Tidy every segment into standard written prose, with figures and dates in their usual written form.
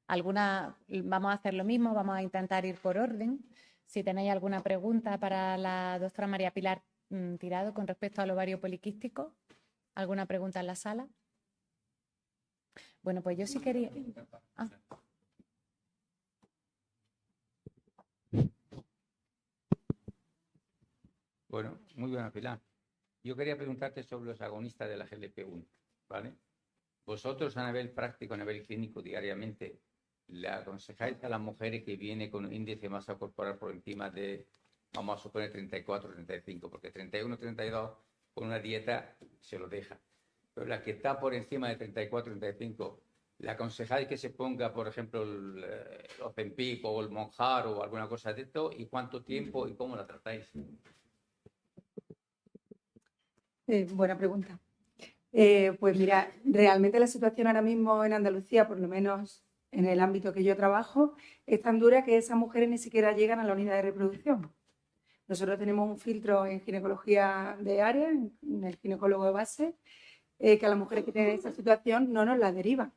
Vamos a hacer lo mismo, vamos a intentar ir por orden. Si tenéis alguna pregunta para la doctora María Pilar Tirado con respecto al ovario poliquístico, ¿alguna pregunta en la sala? Bueno, pues yo sí quería... Ah. Bueno, muy buena, Pilar. Yo quería preguntarte sobre los agonistas de la GLP-1, ¿vale? Vosotros a nivel práctico, a nivel clínico, diariamente, ¿le aconsejáis a las mujeres que vienen con un índice de masa corporal por encima de, vamos a suponer, 34, 35? Porque 31, 32, con una dieta se lo deja. Pero la que está por encima de 34, 35, ¿le aconsejáis que se ponga, por ejemplo, el Ozempic o el Monjar o alguna cosa de esto? ¿Y cuánto tiempo y cómo la tratáis? Buena pregunta. Pues mira, realmente la situación ahora mismo en Andalucía, por lo menos en el ámbito que yo trabajo, es tan dura que esas mujeres ni siquiera llegan a la unidad de reproducción. Nosotros tenemos un filtro en ginecología de área, en el ginecólogo de base, que a las mujeres que tienen esta situación no nos la derivan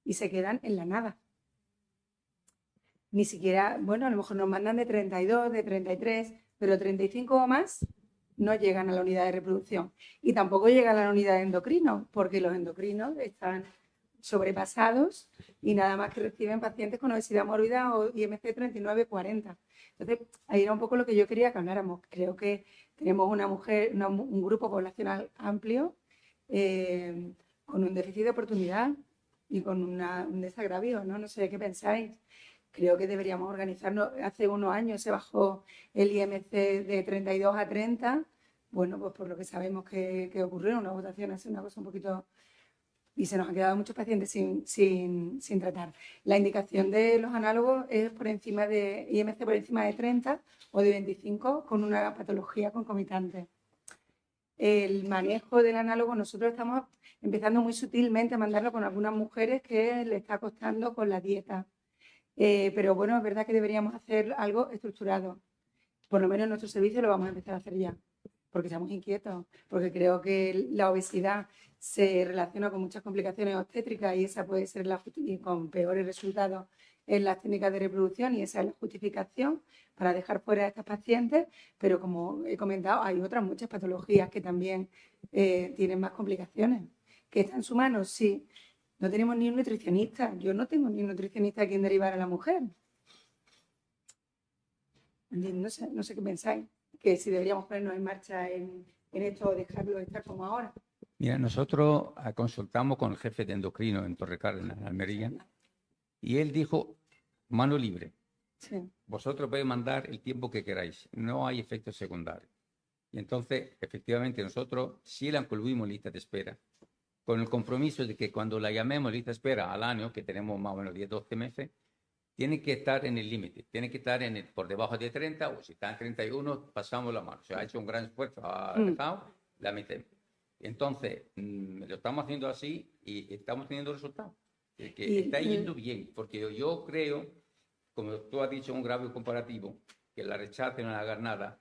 y se quedan en la nada. Ni siquiera, bueno, a lo mejor nos mandan de 32, de 33, pero 35 o más no llegan a la unidad de reproducción y tampoco llegan a la unidad de endocrino, porque los endocrinos están sobrepasados y nada más que reciben pacientes con obesidad mórbida o IMC 39-40. Entonces, ahí era un poco lo que yo quería que habláramos. Creo que tenemos un grupo poblacional amplio con un déficit de oportunidad y con un desagravio, ¿no? No sé qué pensáis. Creo que deberíamos organizarnos. Hace unos años se bajó el IMC de 32 a 30. Bueno, pues por lo que sabemos que ocurrió, una votación así, una cosa un poquito... Y se nos han quedado muchos pacientes sin tratar. La indicación de los análogos es por encima de IMC por encima de 30 o de 25 con una patología concomitante. El manejo del análogo, nosotros estamos empezando muy sutilmente a mandarlo con algunas mujeres que le está costando con la dieta. Pero bueno, es verdad que deberíamos hacer algo estructurado. Por lo menos en nuestro servicio lo vamos a empezar a hacer ya, porque estamos inquietos, porque creo que la obesidad se relaciona con muchas complicaciones obstétricas y esa puede ser y con peores resultados en las técnicas de reproducción y esa es la justificación para dejar fuera a estas pacientes, pero como he comentado, hay otras muchas patologías que también tienen más complicaciones. ¿Que está en su mano? Sí. No tenemos ni un nutricionista. Yo no tengo ni un nutricionista a quien derivar a la mujer. No sé qué pensáis. Que si deberíamos ponernos en marcha en esto o dejarlo estar como ahora. Mira, nosotros consultamos con el jefe de endocrino en Torrecárdenas, en Almería, y él dijo, mano libre. Sí. Vosotros podéis mandar el tiempo que queráis. No hay efectos secundarios. Y entonces, efectivamente, nosotros sí la incluimos en lista de espera, con el compromiso de que cuando la llamemos lista de espera al año, que tenemos más o menos 10-12 meses, tiene que estar en el límite, tiene que estar por debajo de 30 o si está en 31, pasamos la mano. O sea, ha hecho un gran esfuerzo, ha dejado, la metemos. Entonces, lo estamos haciendo así y estamos teniendo resultados. Que está yendo bien, porque yo creo, como tú has dicho, un grave comparativo, que la rechacen y no hagan nada,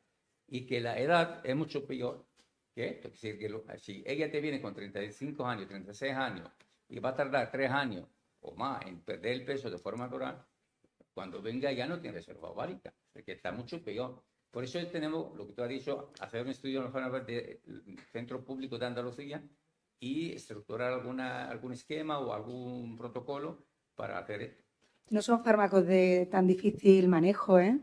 y que la edad es mucho peor que esto. Es decir, que si ella te viene con 35 años, 36 años, y va a tardar 3 años o más en perder el peso de forma natural, cuando venga ya no tiene reserva ovárica, porque está mucho peor. Por eso tenemos, lo que tú has dicho, hacer un estudio del Centro Público de Andalucía y estructurar algún esquema o algún protocolo para hacer esto. No son fármacos de tan difícil manejo, ¿eh?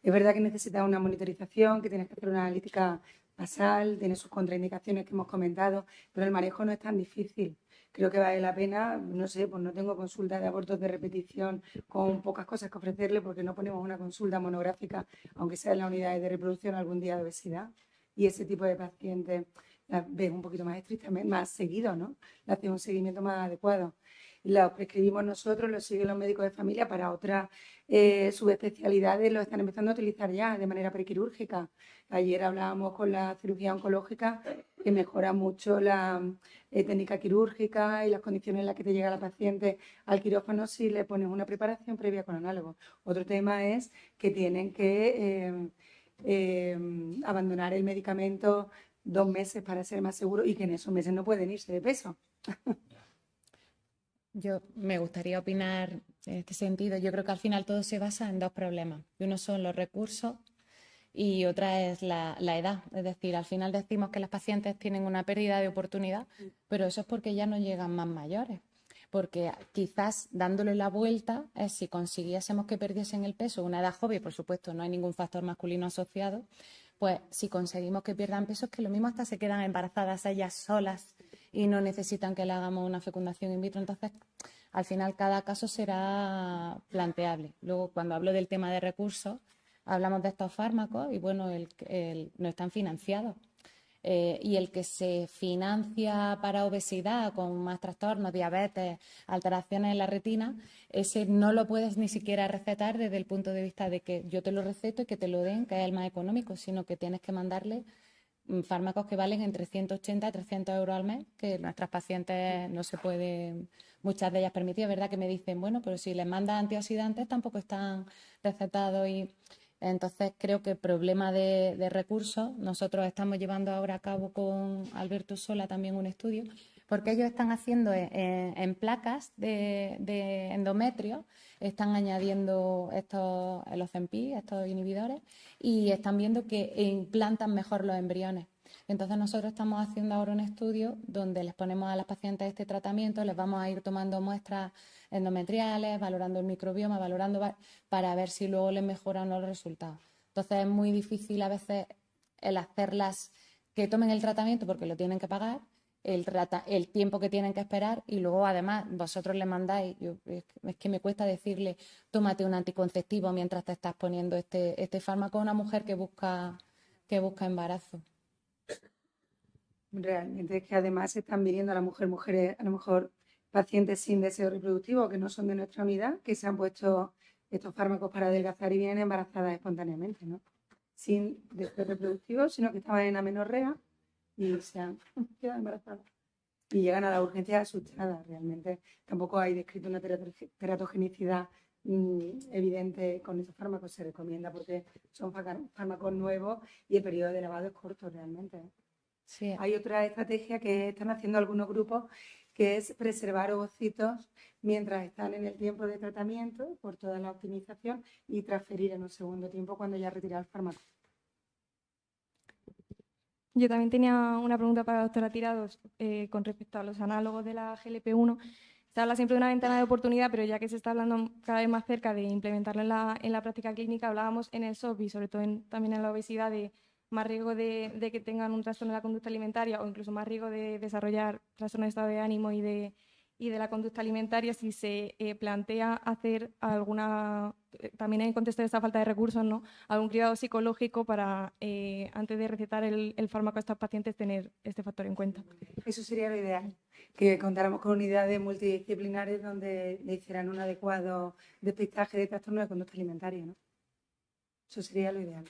Es verdad que necesitas una monitorización, que tienes que hacer una analítica basal, tiene sus contraindicaciones que hemos comentado, pero el manejo no es tan difícil. Creo que vale la pena, no sé, pues no tengo consulta de abortos de repetición con pocas cosas que ofrecerle porque no ponemos una consulta monográfica, aunque sea en la unidad de reproducción algún día de obesidad. Y ese tipo de pacientes las ves un poquito más estrictamente, más seguido, ¿no? Le haces un seguimiento más adecuado. Los prescribimos nosotros, los siguen los médicos de familia para otras subespecialidades, lo están empezando a utilizar ya de manera prequirúrgica. Ayer hablábamos con la cirugía oncológica que mejora mucho la técnica quirúrgica y las condiciones en las que te llega la paciente al quirófano si le pones una preparación previa con análogo. Otro tema es que tienen que abandonar el medicamento 2 meses para ser más seguros y que en esos meses no pueden irse de peso. Yo me gustaría opinar en este sentido. Yo creo que al final todo se basa en dos problemas. Uno son los recursos y otra es la edad. Es decir, al final decimos que las pacientes tienen una pérdida de oportunidad, pero eso es porque ya no llegan más mayores. Porque quizás dándole la vuelta es si consiguiésemos que perdiesen el peso, una edad joven, por supuesto, no hay ningún factor masculino asociado, pues si conseguimos que pierdan peso es que lo mismo hasta se quedan embarazadas ellas solas y no necesitan que le hagamos una fecundación in vitro. Entonces, al final cada caso será planteable. Luego, cuando hablo del tema de recursos, hablamos de estos fármacos y bueno, no están financiados. Y el que se financia para obesidad con más trastornos, diabetes, alteraciones en la retina, ese no lo puedes ni siquiera recetar desde el punto de vista de que yo te lo receto y que te lo den, que es el más económico, sino que tienes que mandarle fármacos que valen entre 180 y 300 euros al mes, que nuestras pacientes no se pueden, muchas de ellas permitir. Es verdad que me dicen, bueno, pero si les mandas antioxidantes tampoco están recetados y entonces creo que el problema de recursos, nosotros estamos llevando ahora a cabo con Alberto Sola también un estudio, porque ellos están haciendo en placas de endometrio, están añadiendo el Ozempic, estos inhibidores, y están viendo que implantan mejor los embriones. Entonces nosotros estamos haciendo ahora un estudio donde les ponemos a las pacientes este tratamiento, les vamos a ir tomando muestras endometriales, valorando el microbioma, valorando para ver si luego les mejoran los resultados. Entonces es muy difícil a veces el hacerlas que tomen el tratamiento porque lo tienen que pagar, el tiempo que tienen que esperar y luego además vosotros le mandáis, es que me cuesta decirle tómate un anticonceptivo mientras te estás poniendo este fármaco a una mujer que busca embarazo. Realmente es que además están viniendo a las mujeres, a lo mejor pacientes sin deseo reproductivo que no son de nuestra unidad, que se han puesto estos fármacos para adelgazar y vienen embarazadas espontáneamente, ¿no? Sin deseo reproductivo, sino que estaban en amenorrea y se han quedado embarazadas. Y llegan a la urgencia asustadas, realmente. Tampoco hay descrito una teratogenicidad evidente con esos fármacos. Se recomienda porque son fármacos nuevos y el periodo de lavado es corto realmente. Sí. Hay otra estrategia que están haciendo algunos grupos, que es preservar ovocitos mientras están en el tiempo de tratamiento por toda la optimización y transferir en un segundo tiempo cuando ya retira el fármaco. Yo también tenía una pregunta para la doctora Tirados con respecto a los análogos de la GLP-1. Se habla siempre de una ventana de oportunidad, pero ya que se está hablando cada vez más cerca de implementarlo en la práctica clínica, hablábamos en el SOP y sobre todo también en la obesidad de más riesgo de que tengan un trastorno de la conducta alimentaria o incluso más riesgo de desarrollar trastorno de estado de ánimo y de la conducta alimentaria, si se plantea hacer alguna, también en el contexto de esta falta de recursos, ¿no?, algún cuidado psicológico para, antes de recetar el fármaco a estos pacientes, tener este factor en cuenta. Eso sería lo ideal, que contáramos con unidades multidisciplinares donde le hicieran un adecuado despistaje de trastorno de conducta alimentaria, ¿no? Eso sería lo ideal.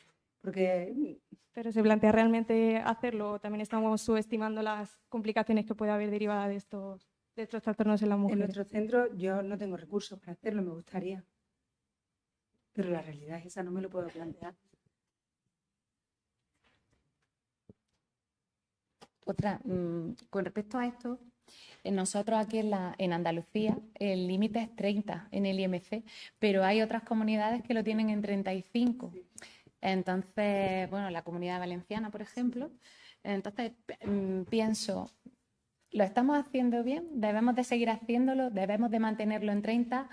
Pero ¿se plantea realmente hacerlo o también estamos subestimando las complicaciones que puede haber derivadas de estos trastornos en las mujeres? En nuestro centro yo no tengo recursos para hacerlo, me gustaría. Pero la realidad es esa, no me lo puedo plantear. Con respecto a esto, nosotros aquí en Andalucía el límite es 30 en el IMC, pero hay otras comunidades que lo tienen en 35. Entonces, bueno, la Comunidad Valenciana, por ejemplo. Entonces, pienso, ¿lo estamos haciendo bien? ¿Debemos de seguir haciéndolo? ¿Debemos de mantenerlo en 30?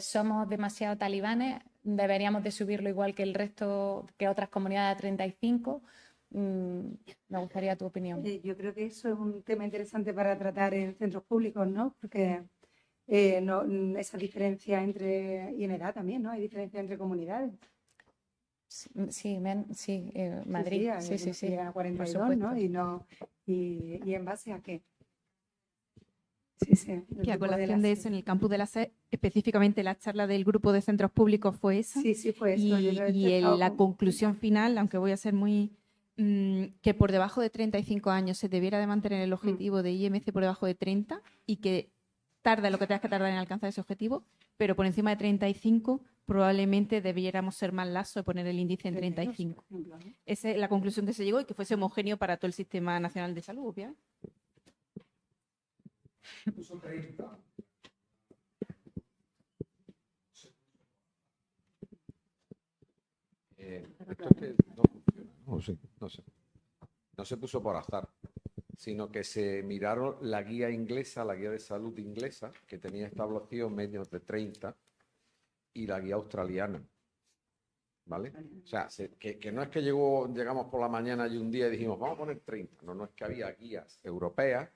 ¿Somos demasiado talibanes? ¿Deberíamos de subirlo igual que el resto, que otras comunidades a 35? Me gustaría tu opinión. Yo creo que eso es un tema interesante para tratar en centros públicos, ¿no? Porque esa diferencia y en edad también, ¿no? Hay diferencia entre comunidades. Sí, Madrid. Sí. Llegan a 42, ¿no? ¿Y en base a qué? Sí. Que a colación de eso, en el campus de la SED, específicamente la charla del grupo de centros públicos fue esa. Sí, fue eso. Y la conclusión final, aunque voy a ser muy... que por debajo de 35 años se debiera de mantener el objetivo de IMC por debajo de 30 y que tarda lo que tengas que tardar en alcanzar ese objetivo, pero por encima de 35 probablemente debiéramos ser más laxos y poner el índice en 35. Esa es la conclusión que se llegó y que fuese homogéneo para todo el Sistema Nacional de Salud, obviamente. Son 30. esto es que no funciona. No se puso por azar, sino que se miraron la guía inglesa, la guía de salud inglesa, que tenía establecido menos de 30, y la guía australiana. ¿Vale? O sea, que no es que llegamos por la mañana y un día y dijimos, vamos a poner 30. No, es que había guías europeas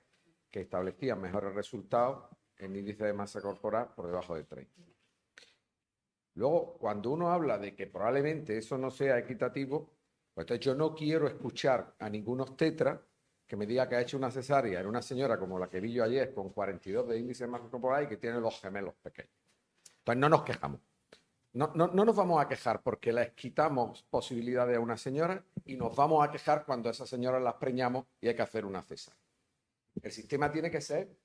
que establecían mejores resultados en índice de masa corporal por debajo de 30. Luego, cuando uno habla de que probablemente eso no sea equitativo, pues entonces yo no quiero escuchar a ningún obstetra que me diga que ha hecho una cesárea en una señora como la que vi yo ayer con 42 de índice de masa corporal y que tiene los gemelos pequeños. Pues no nos quejamos. No nos vamos a quejar porque les quitamos posibilidades a una señora y nos vamos a quejar cuando a esas señoras las preñamos y hay que hacer una cesárea. El sistema tiene que ser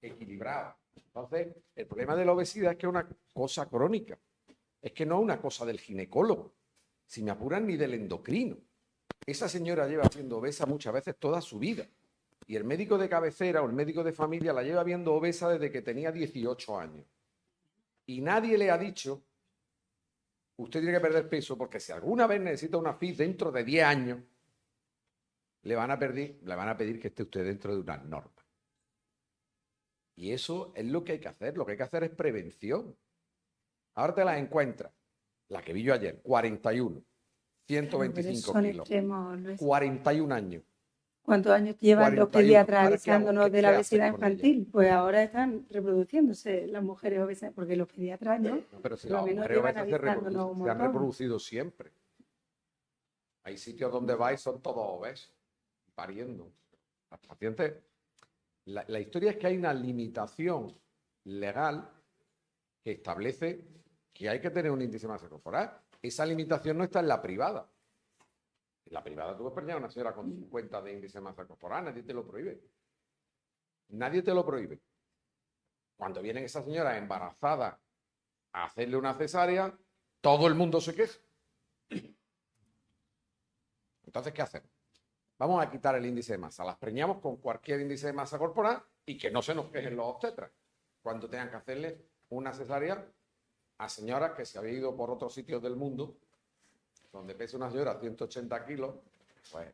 equilibrado. Entonces, el problema de la obesidad es que es una cosa crónica. Es que no es una cosa del ginecólogo. Si me apuran, ni del endocrino. Esa señora lleva siendo obesa muchas veces toda su vida. Y el médico de cabecera o el médico de familia la lleva viendo obesa desde que tenía 18 años. Y nadie le ha dicho, usted tiene que perder peso porque si alguna vez necesita una FIS dentro de 10 años, le van a pedir que esté usted dentro de unas normas. Y eso es lo que hay que hacer. Lo que hay que hacer es prevención. Ahora te las encuentras. La que vi yo ayer, 41, 125 son kilos, extremos, 41 años. ¿Cuántos años llevan los 41? pediatras ¿Ahora qué hago? avisándonos de la ¿Qué obesidad hacen con ella? infantil? Pues ahora están reproduciéndose las mujeres obesas, porque los pediatras no. No, pero si Por lo las menos mujeres llevan obesas avisándonos un se han montón. reproducido siempre. Hay sitios donde vais son todos obesos, pariendo. Las pacientes... La historia es que hay una limitación legal que establece que hay que tener un índice de masa corporal. Esa limitación no está en la privada. En la privada tú puedes preñar a una señora con 50 de índice de masa corporal, nadie te lo prohíbe. Nadie te lo prohíbe. Cuando vienen esas señoras embarazadas a hacerle una cesárea, todo el mundo se queja. Entonces, ¿qué hacemos? Vamos a quitar el índice de masa. Las preñamos con cualquier índice de masa corporal y que no se nos quejen los obstetras cuando tengan que hacerle una cesárea a señoras que se habían ido por otros sitios del mundo, donde pesa una señora 180 kilos. Pues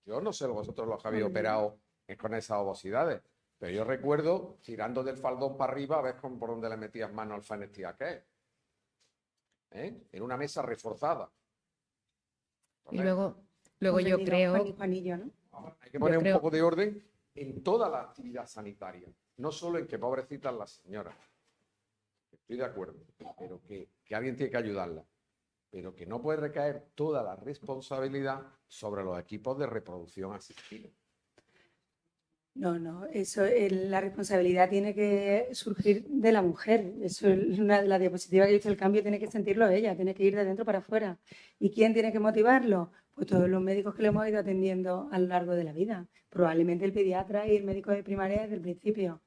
yo no sé vosotros los que habéis operado con esas obesidades, pero yo recuerdo tirando del faldón para arriba a ver por dónde le metías mano al fanestiaque. En una mesa reforzada. Y luego yo Convenido, creo... Juan y Juanillo, ¿no? Hay que poner un poco de orden en toda la actividad sanitaria, no solo en que pobrecitas las señoras. Estoy de acuerdo, pero que alguien tiene que ayudarla, pero que no puede recaer toda la responsabilidad sobre los equipos de reproducción asistida. No, eso, la responsabilidad tiene que surgir de la mujer. Eso es una de las diapositivas que he visto, el cambio tiene que sentirlo ella, tiene que ir de dentro para afuera. ¿Y quién tiene que motivarlo? Pues todos los médicos que lo hemos ido atendiendo a lo largo de la vida. Probablemente el pediatra y el médico de primaria desde el principio.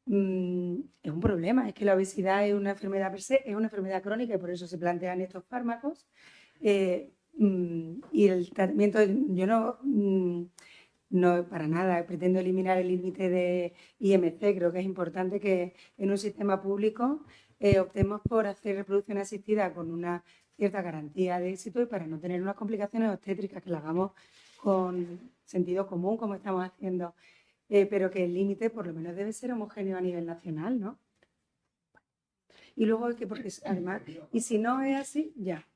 Es un problema, es que la obesidad es una enfermedad per se, es una enfermedad crónica y por eso se plantean estos fármacos. Y el tratamiento, yo no para nada pretendo eliminar el límite de IMC, creo que es importante que en un sistema público optemos por hacer reproducción asistida con una cierta garantía de éxito y para no tener unas complicaciones obstétricas, que lo hagamos con sentido común como estamos haciendo, pero que el límite por lo menos debe ser homogéneo a nivel nacional, ¿no? Y luego es que, porque además, y si no es así, ya.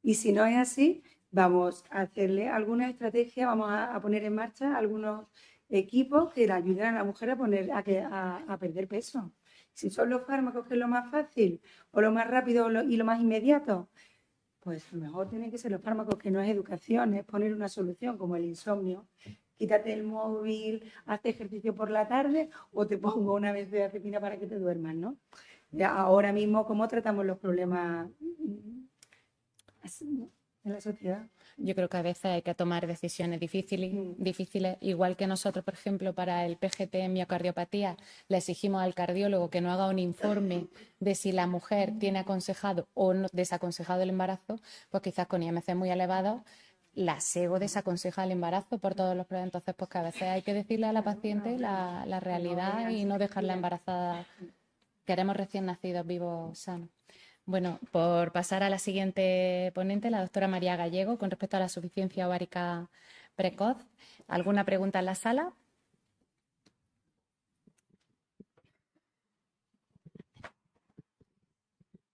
Y si no es así, vamos a hacerle alguna estrategia, vamos a poner en marcha algunos equipos que le ayuden a la mujer a perder peso. Si son los fármacos, que es lo más fácil, o lo más rápido y lo más inmediato, pues a lo mejor tienen que ser los fármacos, que no es educación, es poner una solución como el insomnio. Quítate el móvil, haz ejercicio por la tarde o te pongo una benzodiazepina para que te duermas, ¿no? Ahora mismo, ¿cómo tratamos los problemas en la sociedad? Yo creo que a veces hay que tomar decisiones difíciles, igual que nosotros, por ejemplo, para el PGT en miocardiopatía, le exigimos al cardiólogo que no haga un informe de si la mujer tiene aconsejado o no, desaconsejado el embarazo, pues quizás con IMC muy elevados la SEGO desaconseja el embarazo por todos los problemas. Entonces, pues que a veces hay que decirle a la paciente la realidad y no dejarla embarazada. Queremos recién nacidos, vivos, sanos. Bueno, por pasar a la siguiente ponente, la doctora María Gallego, con respecto a la suficiencia ovárica precoz. ¿Alguna pregunta en la sala?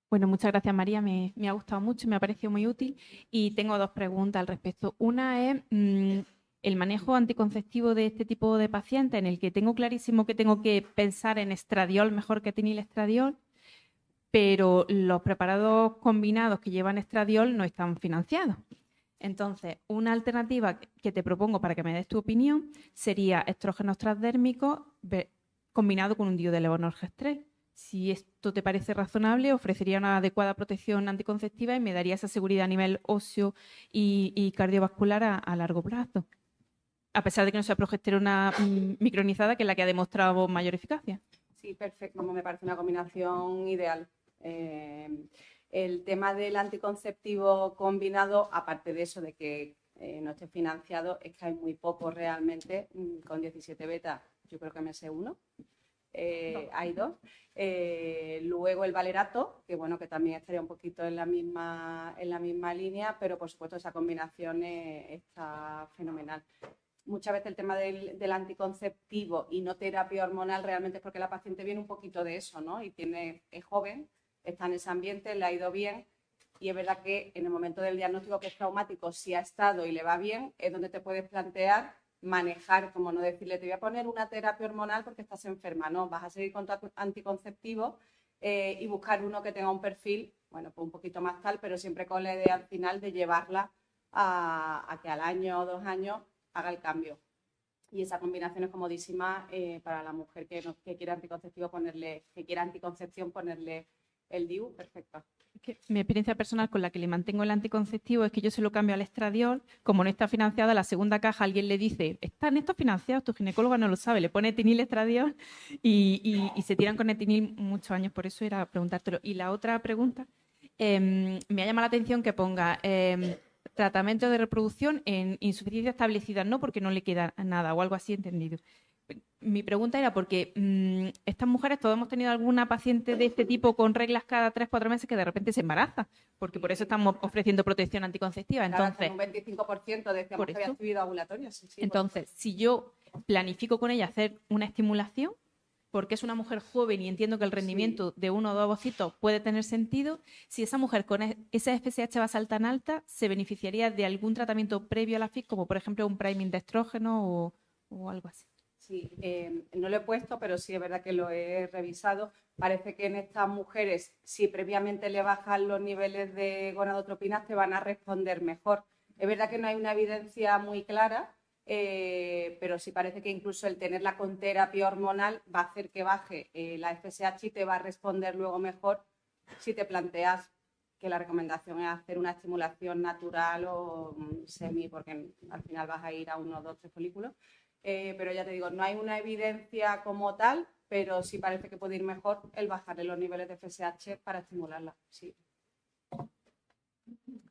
Bueno, muchas gracias, María. Me ha gustado mucho, me ha parecido muy útil y tengo dos preguntas al respecto. Una es el manejo anticonceptivo de este tipo de pacientes, en el que tengo clarísimo que tengo que pensar en estradiol mejor que etinilestradiol, pero los preparados combinados que llevan estradiol no están financiados. Entonces, una alternativa que te propongo para que me des tu opinión sería estrógenos transdérmicos combinado con un DIU de levonorgestrel. Si esto te parece razonable, ofrecería una adecuada protección anticonceptiva y me daría esa seguridad a nivel óseo y cardiovascular a largo plazo, a pesar de que no sea progesterona micronizada, que es la que ha demostrado mayor eficacia. Sí, perfecto. Me parece una combinación ideal. El tema del anticonceptivo combinado, aparte de eso, de que no esté financiado, es que hay muy poco realmente. Con 17 beta, yo creo que me sé uno. Hay dos. Luego el valerato, que bueno, que también estaría un poquito en la misma línea, pero por supuesto esa combinación está fenomenal. Muchas veces el tema del anticonceptivo y no terapia hormonal realmente es porque la paciente viene un poquito de eso, ¿no? Y es joven, está en ese ambiente, le ha ido bien, y es verdad que en el momento del diagnóstico que es traumático, si ha estado y le va bien, es donde te puedes plantear manejar, como no decirle, te voy a poner una terapia hormonal porque estás enferma, no, vas a seguir con tu anticonceptivo y buscar uno que tenga un perfil, bueno, pues un poquito más tal, pero siempre con la idea al final de llevarla a que al año o 2 años haga el cambio. Y esa combinación es comodísima para la mujer que quiera anticonceptivo, que quiera anticoncepción, ponerle el DIU, perfecto. Mi experiencia personal con la que le mantengo el anticonceptivo es que yo se lo cambio al estradiol. Como no está financiada, la segunda caja alguien le dice, ¿están estos financiados? Tu ginecóloga no lo sabe, le pone etinil estradiol y se tiran con etinil muchos años. Por eso era preguntártelo. Y la otra pregunta, me ha llamado la atención que ponga tratamiento de reproducción en insuficiencia establecida, no porque no le queda nada o algo así entendido. Mi pregunta era porque estas mujeres, todos hemos tenido alguna paciente de este tipo con reglas cada 3-4 meses que de repente se embaraza, porque por eso estamos ofreciendo protección anticonceptiva. Entonces, un 25% decíamos que había actividad ovulatoria. Sí, entonces, si yo planifico con ella hacer una estimulación, porque es una mujer joven y entiendo que el rendimiento de 1 o 2 ovocitos puede tener sentido, si esa mujer con esa FSH basal tan alta se beneficiaría de algún tratamiento previo a la FIC, como por ejemplo un priming de estrógeno o algo así. Sí, no lo he puesto, pero sí es verdad que lo he revisado. Parece que en estas mujeres, si previamente le bajan los niveles de gonadotropinas, te van a responder mejor. Es verdad que no hay una evidencia muy clara, pero sí parece que incluso el tenerla con terapia hormonal va a hacer que baje la FSH y te va a responder luego mejor si te planteas que la recomendación es hacer una estimulación natural o semi, porque al final vas a ir a 1, 2, 3 folículos. Pero ya te digo, no hay una evidencia como tal, pero sí parece que puede ir mejor el bajarle los niveles de FSH para estimularla. Sí.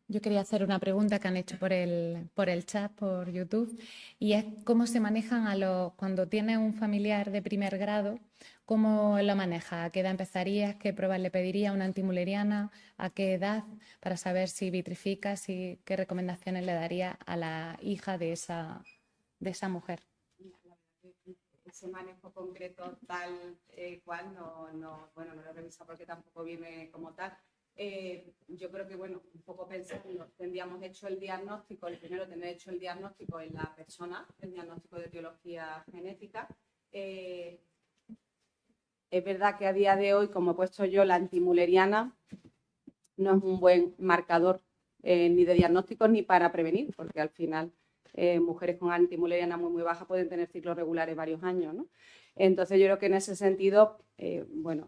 Yo quería hacer una pregunta que han hecho por el chat, por YouTube, y es cómo se manejan cuando tienes un familiar de primer grado, ¿cómo lo maneja? ¿A qué edad empezarías? ¿Qué pruebas le pediría una antimuleriana? ¿A qué edad? Para saber si vitrifica, qué recomendaciones le daría a la hija de esa mujer. Ese manejo concreto tal cual no lo he revisado porque tampoco viene como tal. Yo creo que, bueno, un poco pensando, tendríamos hecho el diagnóstico, el primero tener hecho el diagnóstico en la persona, el diagnóstico de etiología genética. Es verdad que a día de hoy, como he puesto yo, la antimuleriana no es un buen marcador ni de diagnóstico ni para prevenir, porque al final mujeres con antimuleriana muy baja pueden tener ciclos regulares varios años, ¿no? Entonces yo creo que en ese sentido,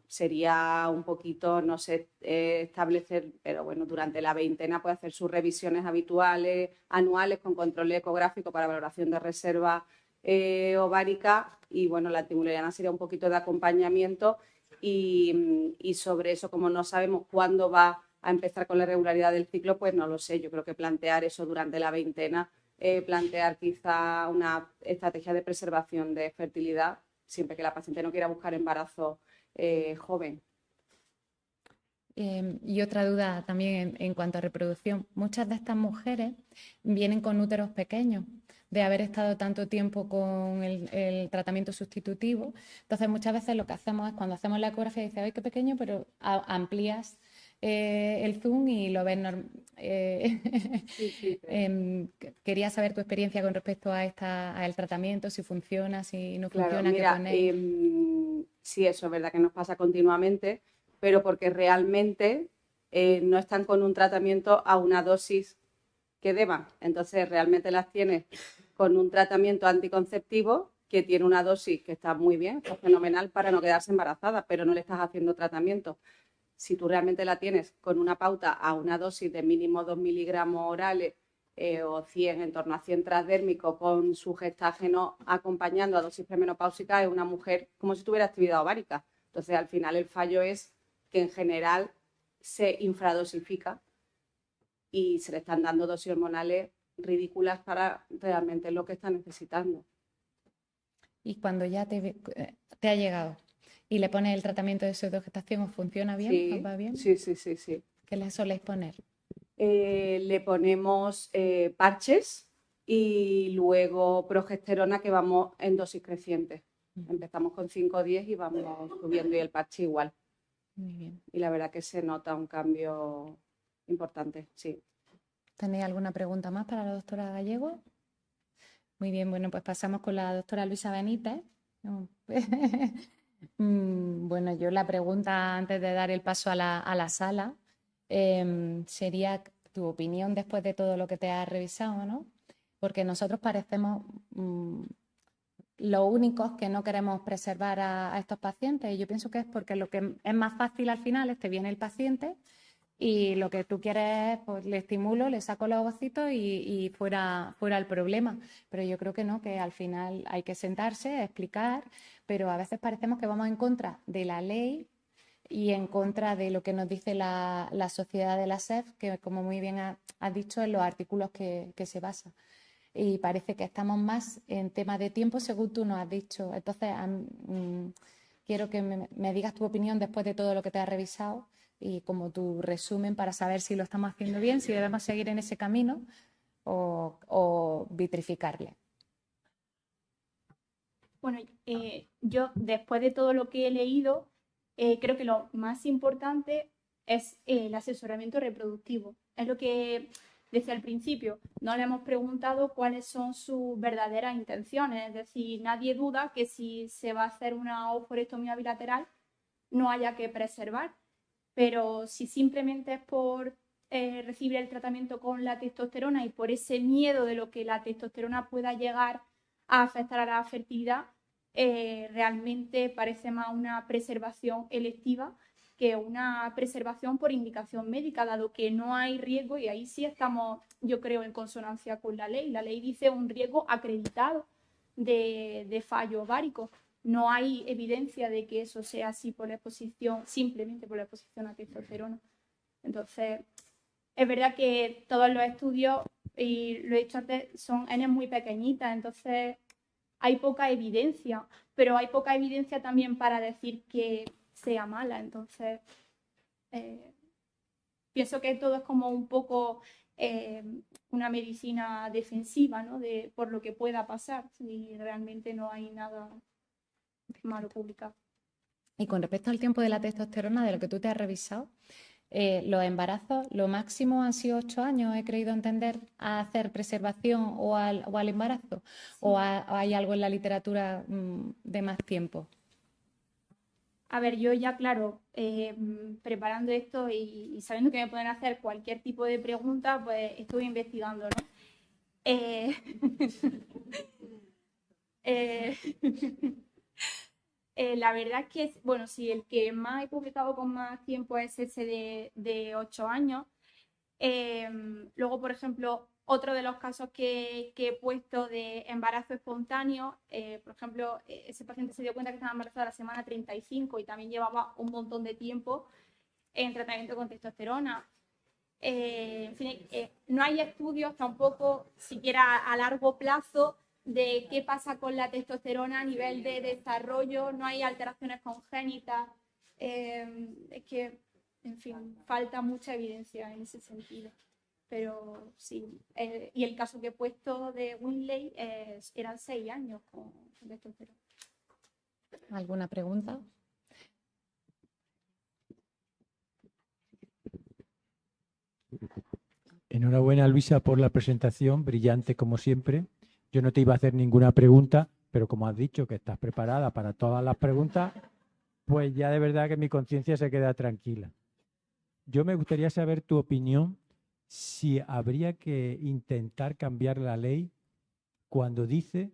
sería un poquito, no sé, establecer, pero bueno, durante la veintena puede hacer sus revisiones habituales, anuales, con control ecográfico para valoración de reserva ovárica, y bueno, la antimuleriana sería un poquito de acompañamiento y sobre eso, como no sabemos cuándo va a empezar con la irregularidad del ciclo, pues no lo sé, yo creo que plantear eso durante la veintena, plantear quizá una estrategia de preservación de fertilidad siempre que la paciente no quiera buscar embarazo joven. Y otra duda también en cuanto a reproducción. Muchas de estas mujeres vienen con úteros pequeños, de haber estado tanto tiempo con el tratamiento sustitutivo. Entonces, muchas veces lo que hacemos es, cuando hacemos la ecografía, dice, ¡ay, qué pequeño!, pero amplías el zoom y lo ves normal. Quería saber tu experiencia con respecto al tratamiento, si funciona, si no Claro, funciona, mira, qué ponéis. sí, eso es verdad que nos pasa continuamente, pero porque realmente no están con un tratamiento a una dosis que deban. Entonces, realmente las tienes con un tratamiento anticonceptivo que tiene una dosis que está muy bien, está fenomenal para no quedarse embarazada, pero no le estás haciendo tratamiento. Si tú realmente la tienes con una pauta a una dosis de mínimo 2 miligramos orales o 100, en torno a 100 transdérmicos, con su gestágeno acompañando a dosis premenopáusica, es una mujer como si tuviera actividad ovárica. Entonces, al final, el fallo es que en general se infradosifica y se le están dando dosis hormonales ridículas para realmente lo que está necesitando. Y cuando ya te ha llegado y le pones el tratamiento de pseudogestación, ¿os funciona bien? Sí, ¿Os va bien? sí. ¿Qué le soléis poner? Le ponemos parches y luego progesterona, que vamos en dosis creciente. Empezamos con 5 o 10 y vamos subiendo, y el parche igual. Muy bien. Y la verdad que se nota un cambio importante, sí. ¿Tenéis alguna pregunta más para la doctora Gallego? Muy bien, bueno, pues pasamos con la doctora Luisa Benítez. Bueno, yo la pregunta antes de dar el paso a la sala sería tu opinión después de todo lo que te has revisado, ¿no? Porque nosotros parecemos los únicos que no queremos preservar a estos pacientes, y yo pienso que es porque lo que es más fácil al final es que viene el paciente y lo que tú quieres, pues le estimulo, le saco los ovocitos y fuera el problema. Pero yo creo que no, que al final hay que sentarse, explicar, pero a veces parecemos que vamos en contra de la ley y en contra de lo que nos dice la sociedad de la SEF, que como muy bien has dicho, en los artículos que se basa. Y parece que estamos más en temas de tiempo, según tú nos has dicho. Entonces, quiero que me digas tu opinión después de todo lo que te has revisado y como tu resumen para saber si lo estamos haciendo bien, si debemos seguir en ese camino o vitrificarle. Bueno, yo después de todo lo que he leído, creo que lo más importante es el asesoramiento reproductivo. Es lo que decía al principio, no le hemos preguntado cuáles son sus verdaderas intenciones. Es decir, nadie duda que si se va a hacer una oforectomía bilateral no haya que preservar, pero si simplemente es por recibir el tratamiento con la testosterona y por ese miedo de lo que la testosterona pueda llegar a afectar a la fertilidad, realmente parece más una preservación electiva que una preservación por indicación médica, dado que no hay riesgo, y ahí sí estamos, yo creo, en consonancia con la ley. La ley dice un riesgo acreditado de fallo ovárico. No hay evidencia de que eso sea así por la exposición, simplemente por la exposición a testosterona. Entonces, es verdad que todos los estudios, y lo he dicho antes, son N muy pequeñitas, entonces hay poca evidencia, pero hay poca evidencia también para decir que sea mala. Entonces, pienso que todo es como un poco una medicina defensiva, ¿no? Por lo que pueda pasar, y realmente no hay nada malo publicado. Y con respecto al tiempo de la testosterona, de lo que tú te has revisado, los embarazos, lo máximo han sido 8 años, he creído entender, a hacer preservación o al embarazo, sí. ¿O hay algo en la literatura de más tiempo? A ver, yo ya, claro, preparando esto y sabiendo que me pueden hacer cualquier tipo de pregunta, pues estuve investigando, ¿no? La verdad es que, bueno, sí, el que más he publicado con más tiempo es ese de 8 años. Luego, por ejemplo, otro de los casos que he puesto de embarazo espontáneo, por ejemplo, ese paciente se dio cuenta que estaba embarazada a la semana 35 y también llevaba un montón de tiempo en tratamiento con testosterona. En fin, no hay estudios tampoco, siquiera a largo plazo, de qué pasa con la testosterona a nivel de desarrollo. No hay alteraciones congénitas. Es que en fin, falta mucha evidencia en ese sentido. Pero sí, y el caso que he puesto de Winley eran 6 años con testosterona. ¿Alguna pregunta? Enhorabuena, Luisa, por la presentación, brillante como siempre. Yo no te iba a hacer ninguna pregunta, pero como has dicho que estás preparada para todas las preguntas, pues ya de verdad que mi conciencia se queda tranquila. Yo me gustaría saber tu opinión si habría que intentar cambiar la ley cuando dice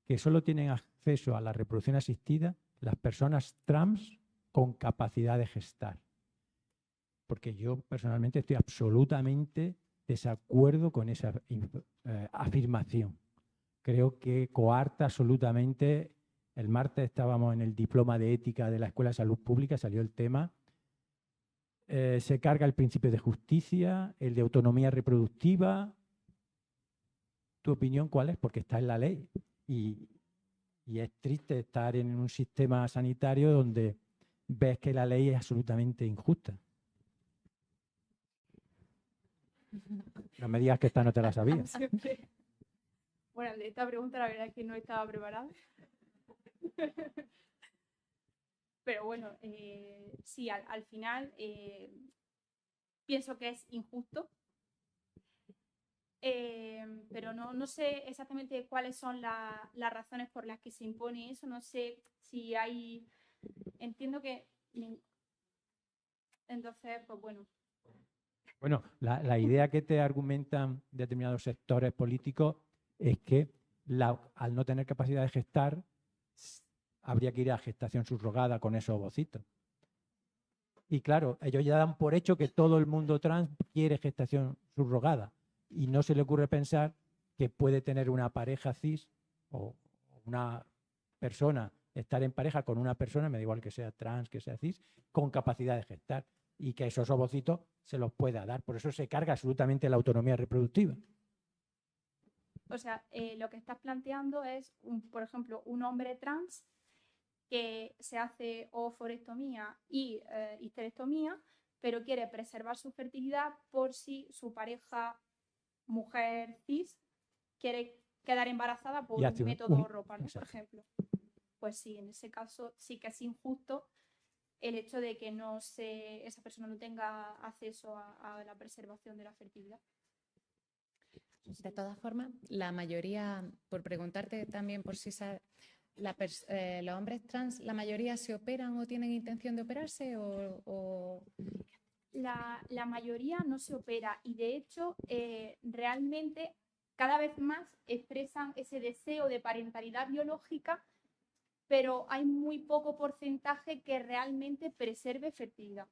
que solo tienen acceso a la reproducción asistida las personas trans con capacidad de gestar. Porque yo personalmente estoy absolutamente desacuerdo con esa afirmación. Creo que coarta absolutamente. El martes estábamos en el diploma de ética de la Escuela de Salud Pública, salió el tema. Se carga el principio de justicia, el de autonomía reproductiva. ¿Tu opinión cuál es? Porque está en la ley. Y es triste estar en un sistema sanitario donde ves que la ley es absolutamente injusta. No me digas que esta no te la sabías. Bueno, de esta pregunta la verdad es que no estaba preparada. Pero bueno, sí, al final pienso que es injusto. Pero no sé exactamente cuáles son las razones por las que se impone eso. No sé si hay... Entiendo que... Entonces, pues bueno. Bueno, la idea que te argumentan determinados sectores políticos es que al no tener capacidad de gestar, habría que ir a gestación subrogada con esos ovocitos. Y claro, ellos ya dan por hecho que todo el mundo trans quiere gestación subrogada y no se le ocurre pensar que puede tener una pareja cis o una persona, estar en pareja con una persona, me da igual que sea trans, que sea cis, con capacidad de gestar y que esos ovocitos se los pueda dar. Por eso se carga absolutamente la autonomía reproductiva. O sea, lo que estás planteando es, por ejemplo, un hombre trans que se hace oophorectomía y histerectomía, pero quiere preservar su fertilidad por si su pareja mujer cis quiere quedar embarazada por un método ropa, ¿no? Por ejemplo. Pues sí, en ese caso sí que es injusto el hecho de que esa persona no tenga acceso a la preservación de la fertilidad. De todas formas, la mayoría, por preguntarte también por si sabes, los hombres trans, ¿la mayoría se operan o tienen intención de operarse? La mayoría no se opera y de hecho realmente cada vez más expresan ese deseo de parentalidad biológica, pero hay muy poco porcentaje que realmente preserve fertilidad.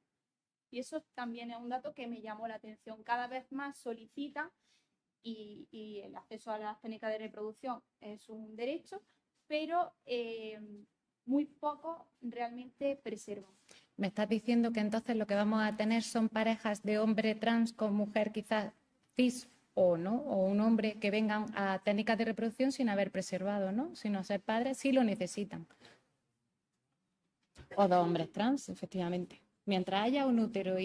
Y eso también es un dato que me llamó la atención. Cada vez más solicitan y el acceso a las técnicas de reproducción es un derecho, pero muy poco realmente preservan. ¿Me estás diciendo que entonces lo que vamos a tener son parejas de hombre trans con mujer quizás cis o no? O un hombre que vengan a técnicas de reproducción sin haber preservado, ¿no? Sin ser padres, sí lo necesitan. O dos hombres trans, efectivamente. Mientras haya un útero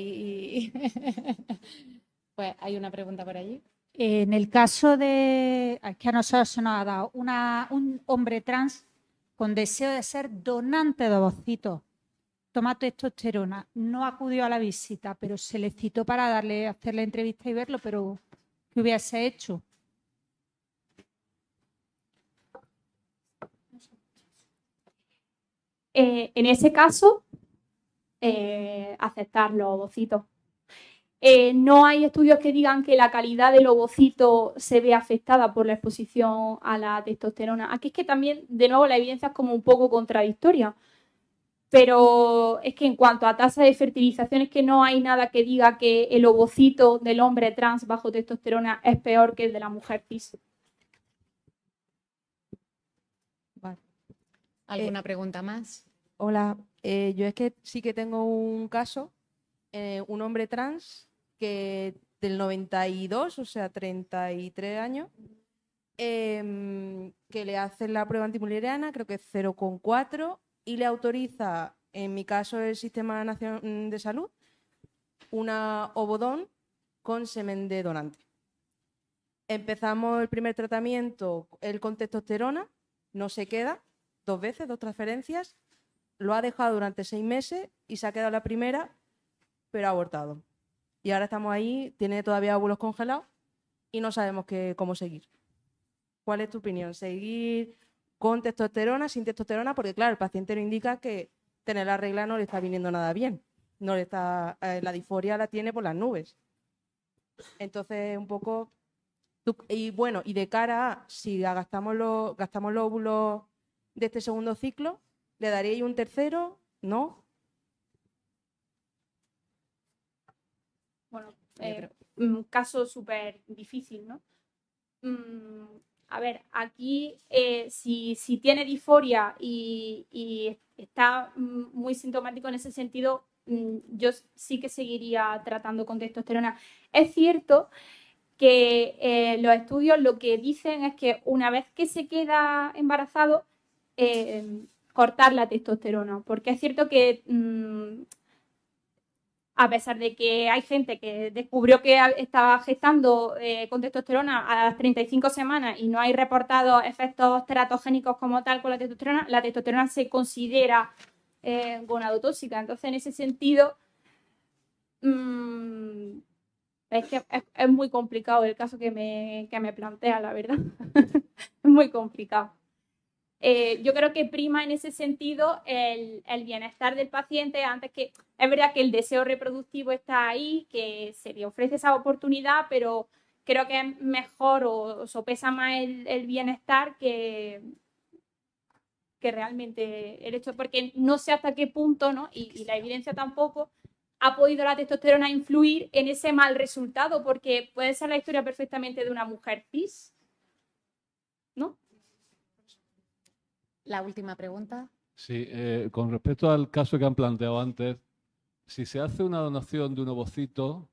Pues hay una pregunta por allí. En el caso de que a nosotros se nos ha dado un hombre trans con deseo de ser donante de ovocitos, toma testosterona, no acudió a la visita, pero se le citó para hacerle entrevista y verlo, pero ¿qué hubiese hecho? En ese caso, aceptar los ovocitos. No hay estudios que digan que la calidad del ovocito se ve afectada por la exposición a la testosterona. Aquí es que también, de nuevo, la evidencia es como un poco contradictoria. Pero es que en cuanto a tasa de fertilización es que no hay nada que diga que el ovocito del hombre trans bajo testosterona es peor que el de la mujer cis. Vale. ¿Alguna pregunta más? Hola, yo es que sí que tengo un caso, un hombre trans que del 92, o sea, 33 años, que le hacen la prueba antimuleriana, creo que es 0,4, y le autoriza, en mi caso, el Sistema Nacional de Salud, una ovodón con semen de donante. Empezamos el primer tratamiento, él con testosterona, no se queda, 2 veces, 2 transferencias, lo ha dejado durante 6 meses y se ha quedado la primera, pero ha abortado. Y ahora estamos ahí, tiene todavía óvulos congelados y no sabemos cómo seguir. ¿Cuál es tu opinión? ¿Seguir con testosterona, sin testosterona? Porque claro, el paciente nos indica que tener la regla no le está viniendo nada bien. No le está, la disforia la tiene por las nubes. Entonces, un poco... Y bueno, y de cara a si gastamos los óvulos de este segundo ciclo, ¿le daríais un tercero? ¿No? Bueno, un caso súper difícil, ¿no? A ver, aquí si tiene disforia y está muy sintomático en ese sentido, yo sí que seguiría tratando con testosterona. Es cierto que los estudios lo que dicen es que una vez que se queda embarazado, cortar la testosterona, porque es cierto que a pesar de que hay gente que descubrió que estaba gestando con testosterona a las 35 semanas y no hay reportados efectos teratogénicos como tal con la testosterona se considera gonadotóxica. Entonces, en ese sentido, es que es muy complicado el caso que me plantea, la verdad. Es muy complicado. Yo creo que prima en ese sentido el bienestar del paciente antes que... Es verdad que el deseo reproductivo está ahí, que se le ofrece esa oportunidad, pero creo que es mejor o sopesa más el bienestar que realmente el hecho, porque no sé hasta qué punto, ¿no? Y la evidencia tampoco ha podido la testosterona influir en ese mal resultado, porque puede ser la historia perfectamente de una mujer cis, ¿no? La última pregunta. Sí, con respecto al caso que han planteado antes, si se hace una donación de un ovocito,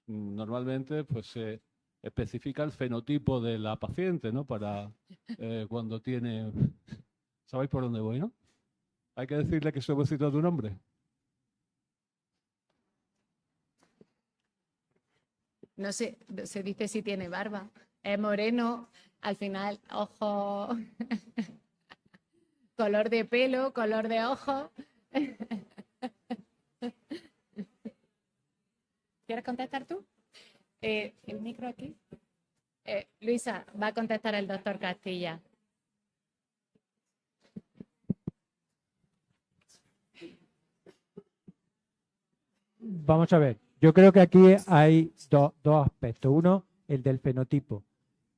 normalmente pues se especifica el fenotipo de la paciente, ¿no? Para cuando tiene... ¿Sabéis por dónde voy, no? Hay que decirle que ese ovocito es de un hombre. No sé, se dice si tiene barba. Es moreno, al final, ojo... color de pelo, color de ojo. ¿Quieres contestar tú? El micro aquí. Luisa, va a contestar el doctor Castilla. Vamos a ver. Yo creo que aquí hay dos aspectos. Uno, el del fenotipo.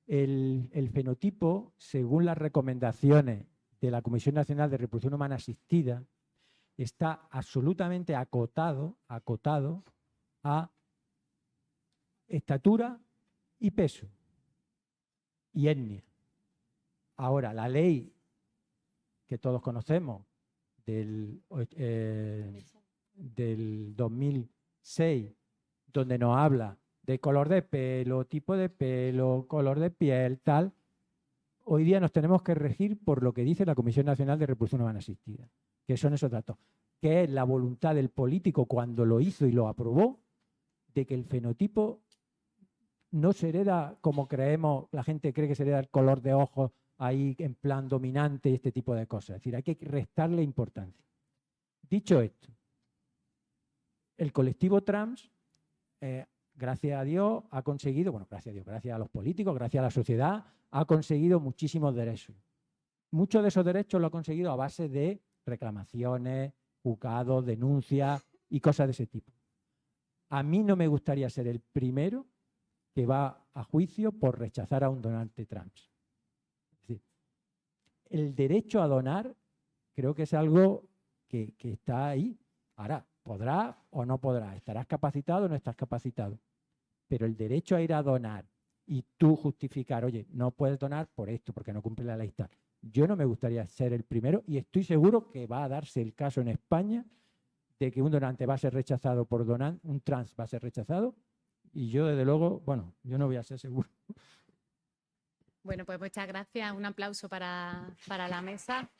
El fenotipo, según las recomendaciones de la Comisión Nacional de Reproducción Humana Asistida, está absolutamente acotado a estatura y peso y etnia. Ahora, la ley que todos conocemos del 2006, donde nos habla de color de pelo, tipo de pelo, color de piel, tal, hoy día nos tenemos que regir por lo que dice la Comisión Nacional de Reproducción Humana Asistida, que son esos datos, que es la voluntad del político cuando lo hizo y lo aprobó, de que el fenotipo no se hereda como creemos, la gente cree que se hereda el color de ojos ahí en plan dominante y este tipo de cosas. Es decir, hay que restarle importancia. Dicho esto, el colectivo trans, gracias a Dios, ha conseguido, bueno, gracias a Dios, gracias a los políticos, gracias a la sociedad, ha conseguido muchísimos derechos. Muchos de esos derechos lo ha conseguido a base de reclamaciones, juzgados, denuncias y cosas de ese tipo. A mí no me gustaría ser el primero que va a juicio por rechazar a un donante trans. Es decir, el derecho a donar creo que es algo que está ahí. Ahora, podrás o no podrás, estarás capacitado o no estás capacitado. Pero el derecho a ir a donar y tú justificar, oye, no puedes donar por esto, porque no cumple la ley tal. Yo no me gustaría ser el primero y estoy seguro que va a darse el caso en España de que un donante va a ser rechazado por donante, un trans va a ser rechazado y yo desde luego, bueno, yo no voy a ser seguro. Bueno, pues muchas gracias. Un aplauso para la mesa.